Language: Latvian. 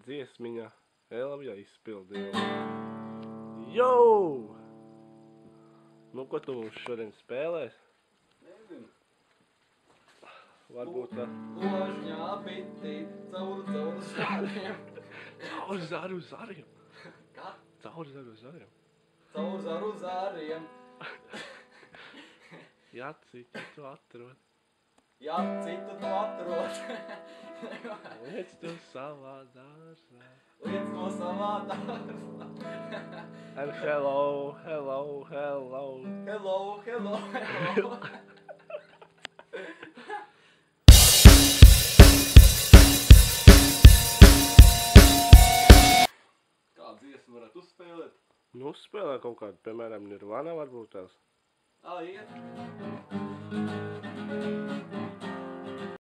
dziesmiņa Elvija izpildījuma. Jau! Nu, ko tu mums šodien spēlēs? Nezinu. Varbūt tā. Ložņā bitī, caur zariem. Caur zaru zariem. Kā? Caur zaru zariem. Caur zaru zariem. Jā, citu tu atrod. Jā, citu tu atrod. Liec tu savā dārzā. Liec to savā dārzā. And hello, hello, hello. Hello, hello, hello. Kādu dziesmu varētu uzspēlēt? Nu, spēlē kaut kādu, piemēram, Nirvana varbūt tās. Iet.